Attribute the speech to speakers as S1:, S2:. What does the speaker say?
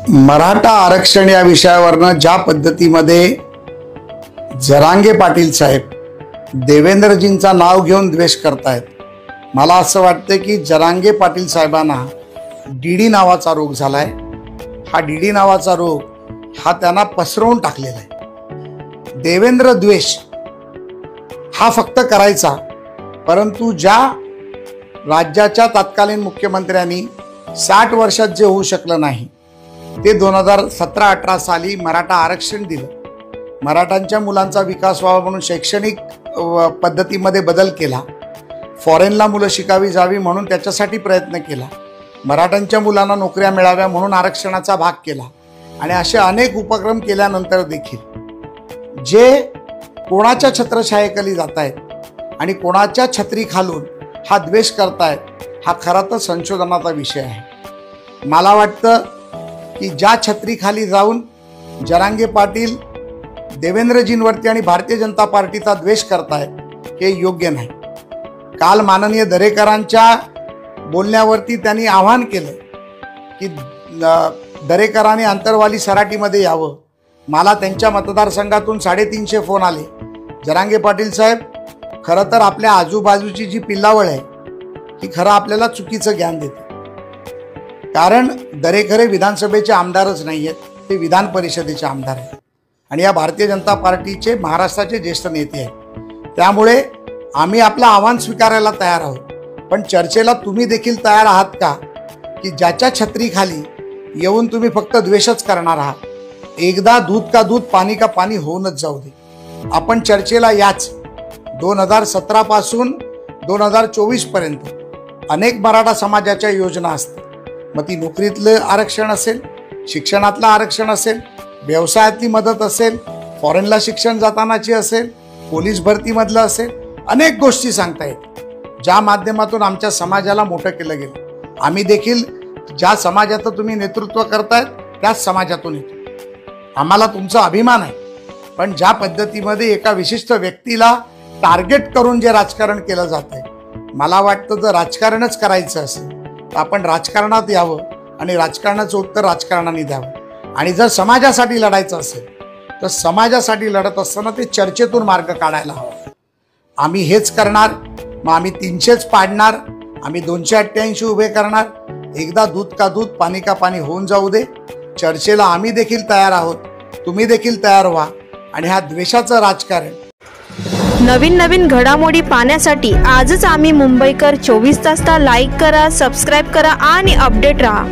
S1: मराठा आरक्षण या विषयावरनं ज्या पद्धतीमध्ये जरांगे पाटील साहेब देवेंद्रजींचा नाव घेऊन द्वेष करतायत, मला असं वाटतं की जरांगे पाटील साहेबांना डीडी नावाचा रोग झालाय। हा डीडी नावाचा रोग हा त्यांना पसरवून टाकलेला आहे। देवेंद्र द्वेष हा फक्त करायचा, परंतु ज्या राज्याच्या तत्कालीन मुख्यमंत्र्यांनी 60 वर्षात जे होऊ शकलं नाही ते 2017-18 साली मराठा आरक्षण दिलं। मराठांच्या मुलांचा विकास व्हावा म्हणून शैक्षणिक पद्धतीमध्ये बदल केला, फॉरेनला मुलं शिकावी जावी म्हणून त्याच्यासाठी प्रयत्न केला, मराठांच्या मुलांना नोकऱ्या मिळाव्या म्हणून आरक्षणाचा भाग केला आणि असे अनेक उपक्रम केल्यानंतर देखील जे कोणाच्या छत्रछायेखाली जात आहेत आणि कोणाच्या छत्री खालून हा द्वेष करतायत, हा खरा तर संशोधनाचा विषय आहे। मला वाटतं की ज्या छत्रीखाली जाऊन जरांगे पाटील देवेंद्रजींवरती आणि भारतीय जनता पार्टीचा द्वेष करतायत हे योग्य नाही। काल माननीय दरेकरांच्या बोलण्यावरती त्यांनी आवाहन केलं की दरेकरांनी अंतरवाली सराटीमध्ये यावं। मला त्यांच्या मतदारसंघातून 350 फोन आले। जरांगे पाटील साहेब, खरं तर आपल्या आजूबाजूची जी पिल्लावळ आहे ती खरं आपल्याला चुकीचं ज्ञान देते, कारण दरेकर विधानसभेचे आमदारच नाही आहेत, ते विधान परिषदेचे आमदार आहेत आणि या भारतीय जनता पार्टीचे महाराष्ट्राचे ज्येष्ठ नेते आहेत। त्यामुळे आम्ही आपलं आव्हान स्वीकारायला तयार आहोत, पण चर्चेला तुम्ही देखील तयार आहात का की ज्याच्या छत्रीखाली येऊन तुम्ही फक्त द्वेषच करणार आहात? एकदा दूध का दूध पाणी का पाणी होऊनच जाऊ दे। आपण चर्चेला याच। 2017 पासून 2024 पर्यंत अनेक मराठा समाजाच्या योजना असतात, मग ती नोकरीतलं आरक्षण असेल, शिक्षणातलं आरक्षण असेल, व्यवसायातली मदत असेल, फॉरेनला शिक्षण जातानाची असेल, पोलीस भरतीमधलं असेल, अनेक गोष्टी सांगता येतील ज्या माध्यमातून आमच्या समाजाला मोठं केलं गेलं। आम्ही देखील ज्या समाजाचं तुम्ही नेतृत्व करतायत त्याच समाजातून येतो, आम्हाला तुमचा अभिमान आहे। पण ज्या पद्धतीमध्ये एका विशिष्ट व्यक्तीला टार्गेट करून जे राजकारण केलं जातंय, मला वाटतं जर राजकारणच करायचं असेल तर आपण राजकारणात यावं आणि राजकारणाचं उत्तर राजकारणाने द्यावं। आणि जर समाजासाठी लढायचं असेल तर समाजासाठी लढत असताना ते चर्चेतून मार्ग काढायला हवा। आम्ही हेच करणार, मग आम्ही 300च पाडणार, आम्ही 288 उभे करणार। एकदा दूध का दूध पाणी का पाणी होऊन जाऊ दे। चर्चेला आम्ही देखील तयार आहोत, तुम्ही देखील तयार व्हा आणि ह्या द्वेषाचं राजकारण।
S2: नवीन घडामोडी पाहण्यासाठी आजच आम्ही मुंबईकर 24 तासला लाईक करा, सबस्क्राईब करा आणि अपडेट रहा।